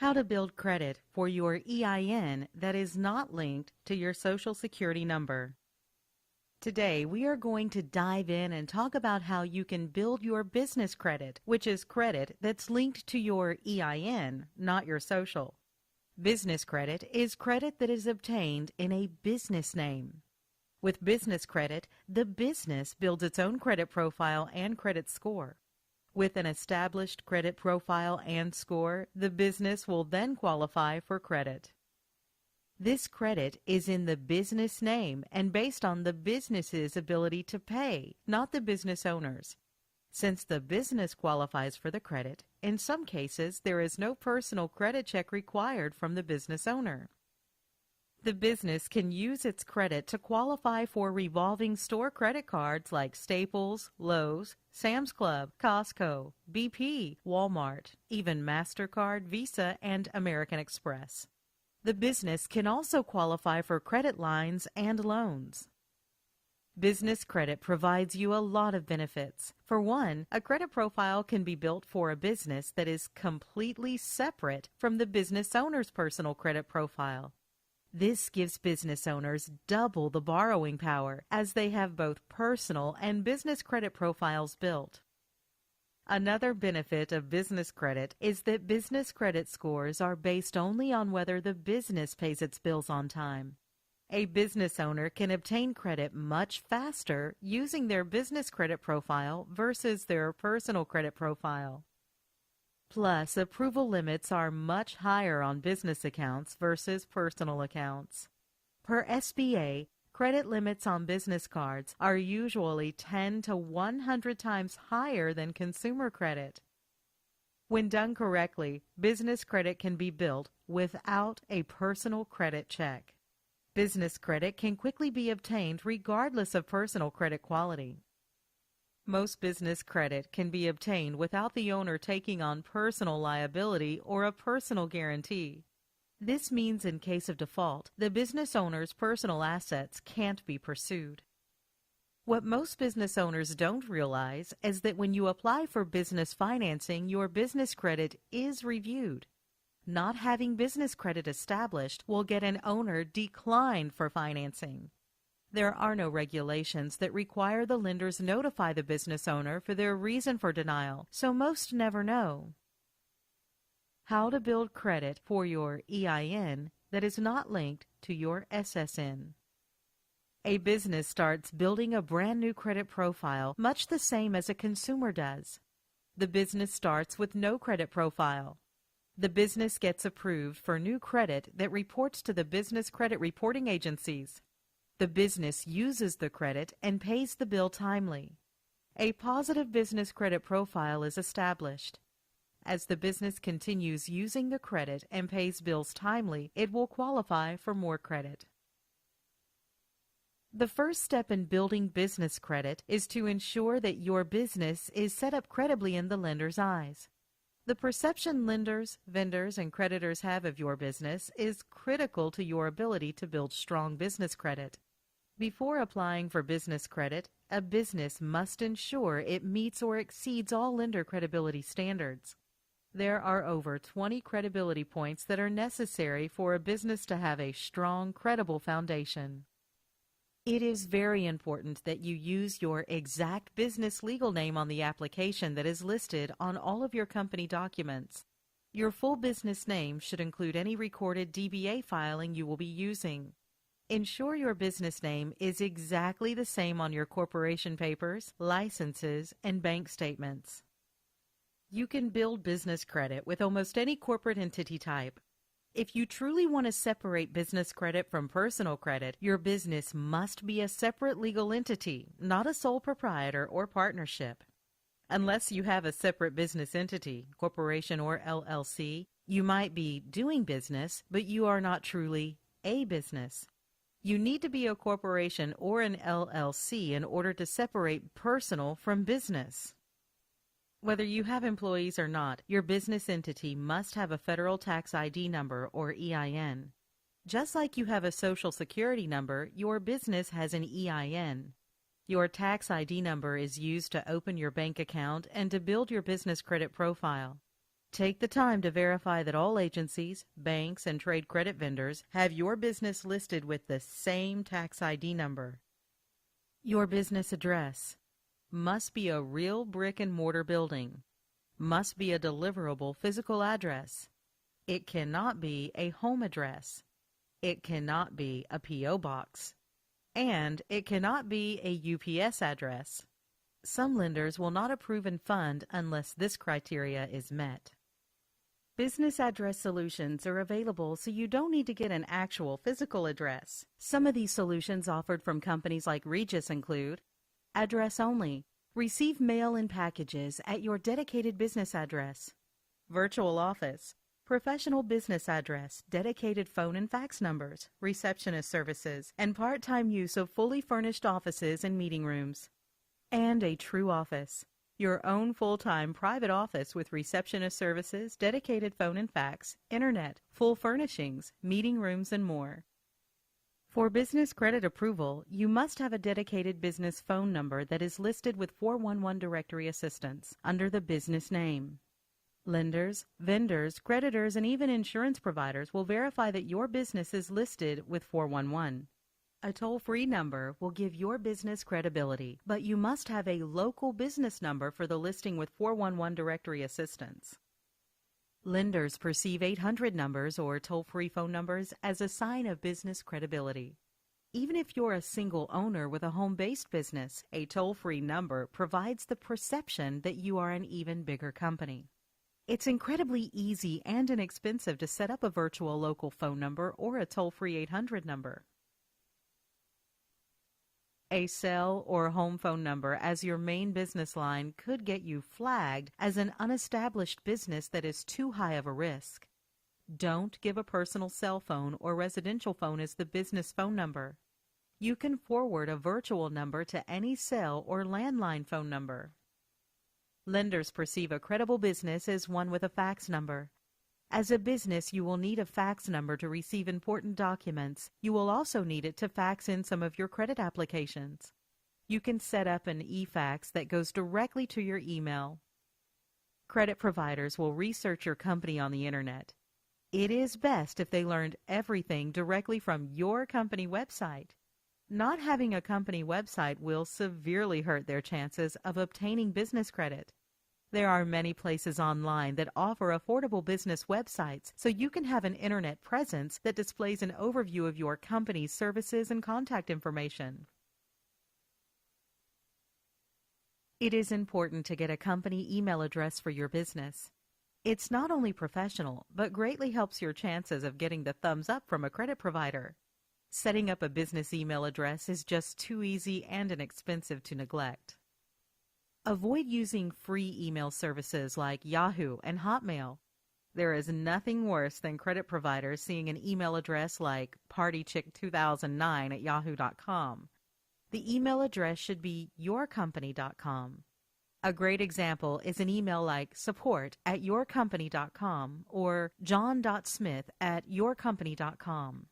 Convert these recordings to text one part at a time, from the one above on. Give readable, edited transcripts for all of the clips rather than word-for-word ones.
How to build credit for your EIN that is not linked to your Social Security number. Today, we are going to dive in and talk about how you can build your business credit, which is credit that's linked to your EIN, not your social. Business credit is credit that is obtained in a business name. With business credit, the business builds its own credit profile and credit score. With an established credit profile and score, the business will then qualify for credit. This credit is in the business name and based on the business's ability to pay, not the business owner's. Since the business qualifies for the credit, in some cases there is no personal credit check required from the business owner. The business can use its credit to qualify for revolving store credit cards like Staples, Lowe's, Sam's Club, Costco, BP, Walmart, even MasterCard, Visa, and American Express. The business can also qualify for credit lines and loans. Business credit provides you a lot of benefits. For one, a credit profile can be built for a business that is completely separate from the business owner's personal credit profile. This gives business owners double the borrowing power as they have both personal and business credit profiles built. Another benefit of business credit is that business credit scores are based only on whether the business pays its bills on time. A business owner can obtain credit much faster using their business credit profile versus their personal credit profile. Plus, approval limits are much higher on business accounts versus personal accounts. Per SBA, credit limits on business cards are usually 10 to 100 times higher than consumer credit. When done correctly, business credit can be built without a personal credit check. Business credit can quickly be obtained regardless of personal credit quality. Most business credit can be obtained without the owner taking on personal liability or a personal guarantee. This means in case of default, the business owner's personal assets can't be pursued. What most business owners don't realize is that when you apply for business financing, your business credit is reviewed. Not having business credit established will get an owner declined for financing. There are no regulations that require the lenders notify the business owner for their reason for denial, so most never know. How to build credit for your EIN that is not linked to your SSN. A business starts building a brand new credit profile much the same as a consumer does. The business starts with no credit profile. The business gets approved for new credit that reports to the business credit reporting agencies. The business uses the credit and pays the bill timely. A positive business credit profile is established. As the business continues using the credit and pays bills timely, it will qualify for more credit. The first step in building business credit is to ensure that your business is set up credibly in the lender's eyes. The perception lenders, vendors, and creditors have of your business is critical to your ability to build strong business credit. Before applying for business credit, a business must ensure it meets or exceeds all lender credibility standards. There are over 20 credibility points that are necessary for a business to have a strong, credible foundation. It is very important that you use your exact business legal name on the application that is listed on all of your company documents. Your full business name should include any recorded DBA filing you will be using. Ensure your business name is exactly the same on your corporation papers, licenses, and bank statements. You can build business credit with almost any corporate entity type. If you truly want to separate business credit from personal credit, your business must be a separate legal entity, not a sole proprietor or partnership. Unless you have a separate business entity, corporation or LLC, you might be doing business, but you are not truly a business. You need to be a corporation or an LLC in order to separate personal from business. Whether you have employees or not, your business entity must have a federal tax ID number or EIN. Just like you have a Social Security number, your business has an EIN. Your tax ID number is used to open your bank account and to build your business credit profile. Take the time to verify that all agencies, banks, and trade credit vendors have your business listed with the same tax ID number. Your business address must be a real brick-and-mortar building, must be a deliverable physical address. It cannot be a home address. It cannot be a P.O. box. And it cannot be a UPS address. Some lenders will not approve and fund unless this criteria is met. Business address solutions are available so you don't need to get an actual physical address. Some of these solutions offered from companies like Regis include address only. Receive mail and packages at your dedicated business address. Virtual office. Professional business address, dedicated phone and fax numbers, receptionist services, and part-time use of fully furnished offices and meeting rooms. And a true office. Your own full-time private office with receptionist services, dedicated phone and fax, internet, full furnishings, meeting rooms, and more. For business credit approval, you must have a dedicated business phone number that is listed with 411 directory assistance under the business name. Lenders, vendors, creditors, and even insurance providers will verify that your business is listed with 411. A toll-free number will give your business credibility, but you must have a local business number for the listing with 411 directory assistance. Lenders perceive 800 numbers or toll-free phone numbers as a sign of business credibility. Even if you're a single owner with a home-based business, a toll-free number provides the perception that you are an even bigger company. It's incredibly easy and inexpensive to set up a virtual local phone number or a toll-free 800 number. A cell or home phone number as your main business line could get you flagged as an unestablished business that is too high of a risk. Don't give a personal cell phone or residential phone as the business phone number. You can forward a virtual number to any cell or landline phone number. Lenders perceive a credible business as one with a fax number. As a business, you will need a fax number to receive important documents. You will also need it to fax in some of your credit applications. You can set up an e-fax that goes directly to your email. Credit providers will research your company on the internet. It is best if they learned everything directly from your company website. Not having a company website will severely hurt their chances of obtaining business credit. There are many places online that offer affordable business websites, so you can have an internet presence that displays an overview of your company's services and contact information. It is important to get a company email address for your business. It's not only professional, but greatly helps your chances of getting the thumbs up from a credit provider. Setting up a business email address is just too easy and inexpensive to neglect. Avoid using free email services like Yahoo and Hotmail. There is nothing worse than credit providers seeing an email address like partychick2009@yahoo.com. The email address should be yourcompany.com. A great example is an email like support@yourcompany.com or john.smith@yourcompany.com.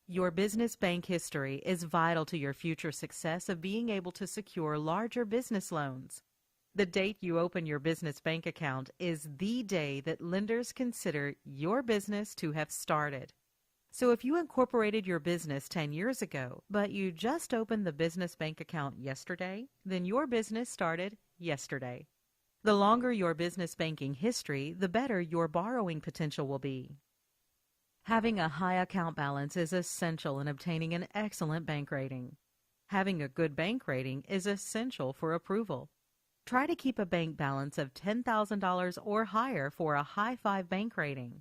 Your business bank history is vital to your future success of being able to secure larger business loans. The date you open your business bank account is the day that lenders consider your business to have started. So if you incorporated your business 10 years ago, but you just opened the business bank account yesterday, then your business started yesterday. The longer your business banking history, the better your borrowing potential will be. Having a high account balance is essential in obtaining an excellent bank rating. Having a good bank rating is essential for approval. Try to keep a bank balance of $10,000 or higher for a high 5 bank rating.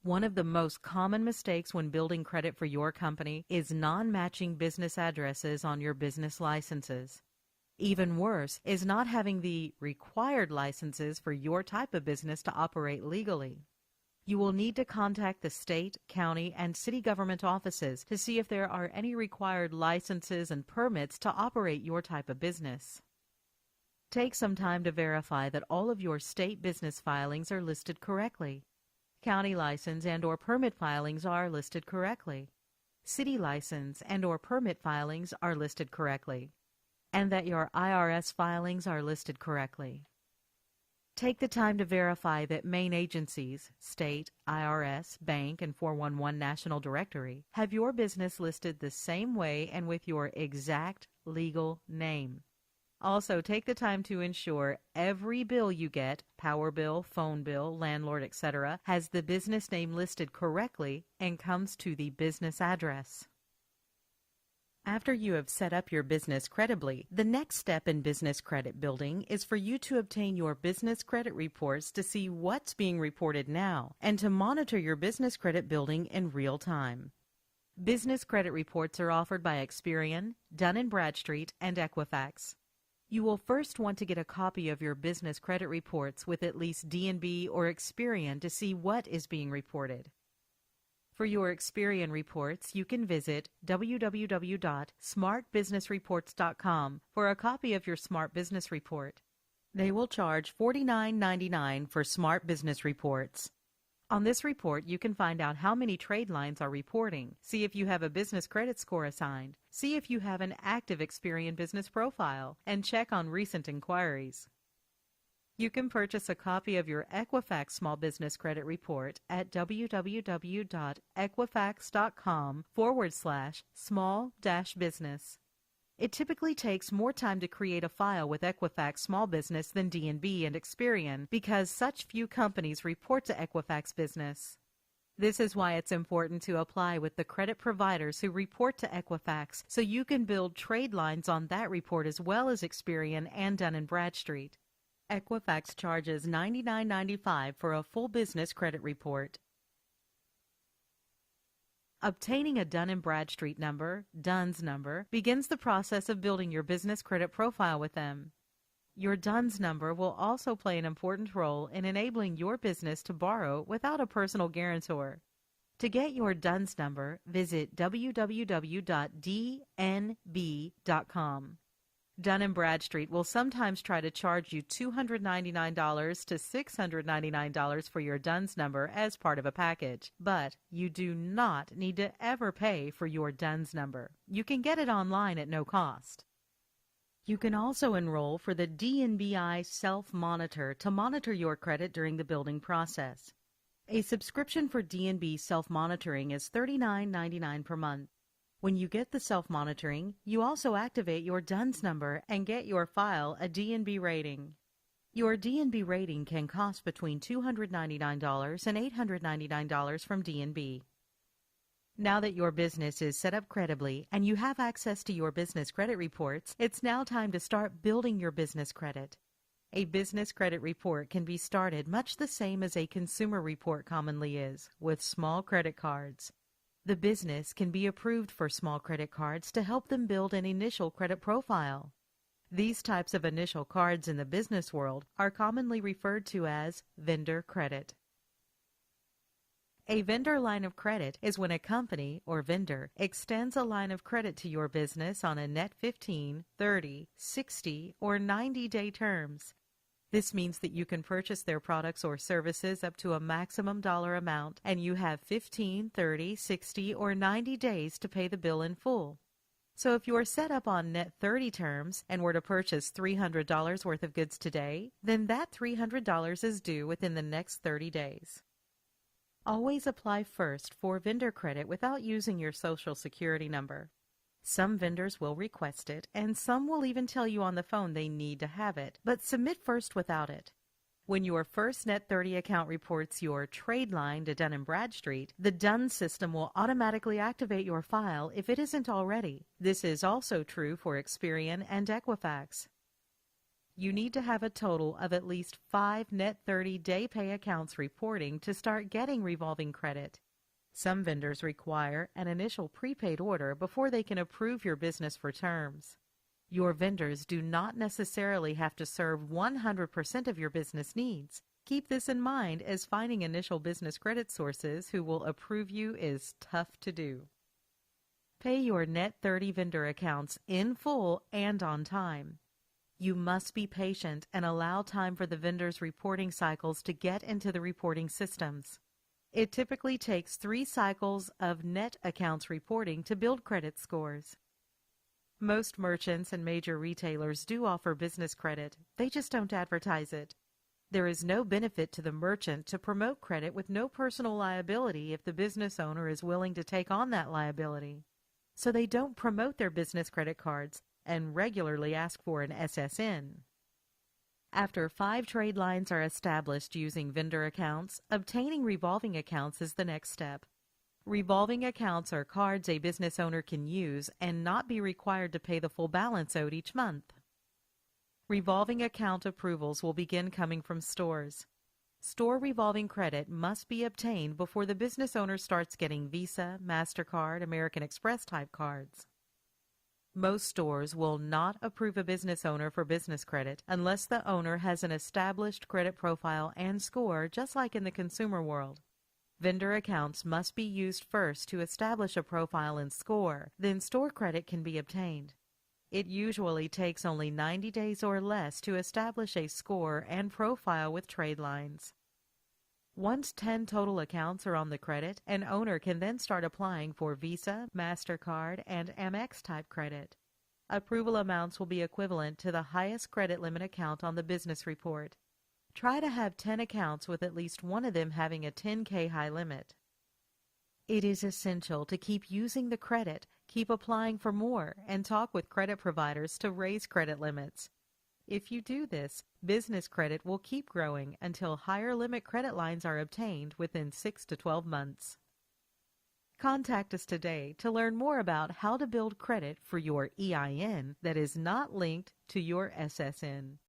One of the most common mistakes when building credit for your company is non-matching business addresses on your business licenses. Even worse is not having the required licenses for your type of business to operate legally. You will need to contact the state, county, and city government offices to see if there are any required licenses and permits to operate your type of business. Take some time to verify that all of your state business filings are listed correctly. County license and/or permit filings are listed correctly. City license and/or permit filings are listed correctly. And that your IRS filings are listed correctly. Take the time to verify that main agencies, state, IRS, bank, and 411 National Directory, have your business listed the same way and with your exact legal name. Also, take the time to ensure every bill you get, power bill, phone bill, landlord, etc., has the business name listed correctly and comes to the business address. After you have set up your business credibly, the next step in business credit building is for you to obtain your business credit reports to see what's being reported now and to monitor your business credit building in real time. Business credit reports are offered by Experian, Dun & Bradstreet, and Equifax. You will first want to get a copy of your business credit reports with at least D&B or Experian to see what is being reported. For your Experian reports, you can visit www.smartbusinessreports.com for a copy of your Smart Business Report. They will charge $49.99 for Smart Business Reports. On this report, you can find out how many trade lines are reporting, see if you have a business credit score assigned, see if you have an active Experian business profile, and check on recent inquiries. You can purchase a copy of your Equifax Small Business Credit Report at www.equifax.com/small-business. It typically takes more time to create a file with Equifax Small Business than D&B and Experian because such few companies report to Equifax Business. This is why it's important to apply with the credit providers who report to Equifax so you can build trade lines on that report as well as Experian and Dun & Bradstreet. Equifax charges $99.95 for a full business credit report. Obtaining a Dun & Bradstreet number, DUNS number, begins the process of building your business credit profile with them. Your DUNS number will also play an important role in enabling your business to borrow without a personal guarantor. To get your DUNS number, visit www.dnb.com. Dun & Bradstreet will sometimes try to charge you $299 to $699 for your DUNS number as part of a package, but you do not need to ever pay for your DUNS number. You can get it online at no cost. You can also enroll for the D&BI Self-Monitor to monitor your credit during the building process. A subscription for D&B self-monitoring is $39.99 per month. When you get the self-monitoring, you also activate your DUNS number and get your file a D&B rating. Your D&B rating can cost between $299 and $899 from D&B. Now that your business is set up credibly and you have access to your business credit reports, it's now time to start building your business credit. A business credit report can be started much the same as a consumer report commonly is, with small credit cards. The business can be approved for small credit cards to help them build an initial credit profile. These types of initial cards in the business world are commonly referred to as vendor credit. A vendor line of credit is when a company or vendor extends a line of credit to your business on a net 15, 30, 60, or 90-day terms. This means that you can purchase their products or services up to a maximum dollar amount, and you have 15, 30, 60, or 90 days to pay the bill in full. So if you are set up on net 30 terms and were to purchase $300 worth of goods today, then that $300 is due within the next 30 days. Always apply first for vendor credit without using your Social Security number. Some vendors will request it, and some will even tell you on the phone they need to have it, but submit first without it. When your first Net 30 account reports your trade line to Dun & Bradstreet, the DUNS system will automatically activate your file if it isn't already. This is also true for Experian and Equifax. You need to have a total of at least 5 Net 30 day pay accounts reporting to start getting revolving credit. Some vendors require an initial prepaid order before they can approve your business for terms. Your vendors do not necessarily have to serve 100% of your business needs. Keep this in mind, as finding initial business credit sources who will approve you is tough to do. Pay your Net 30 vendor accounts in full and on time. You must be patient and allow time for the vendors' reporting cycles to get into the reporting systems. It typically takes 3 cycles of net accounts reporting to build credit scores. Most merchants and major retailers do offer business credit. They just don't advertise it. There is no benefit to the merchant to promote credit with no personal liability if the business owner is willing to take on that liability. So they don't promote their business credit cards and regularly ask for an SSN. After 5 trade lines are established using vendor accounts, obtaining revolving accounts is the next step. Revolving accounts are cards a business owner can use and not be required to pay the full balance owed each month. Revolving account approvals will begin coming from stores. Store revolving credit must be obtained before the business owner starts getting Visa, MasterCard, American Express type cards. Most stores will not approve a business owner for business credit unless the owner has an established credit profile and score, just like in the consumer world. Vendor accounts must be used first to establish a profile and score, then store credit can be obtained. It usually takes only 90 days or less to establish a score and profile with trade lines. Once 10 total accounts are on the credit, an owner can then start applying for Visa, MasterCard, and Amex type credit. Approval amounts will be equivalent to the highest credit limit account on the business report. Try to have 10 accounts with at least one of them having a $10K high limit. It is essential to keep using the credit, keep applying for more, and talk with credit providers to raise credit limits. If you do this, business credit will keep growing until higher limit credit lines are obtained within 6 to 12 months. Contact us today to learn more about how to build credit for your EIN that is not linked to your SSN.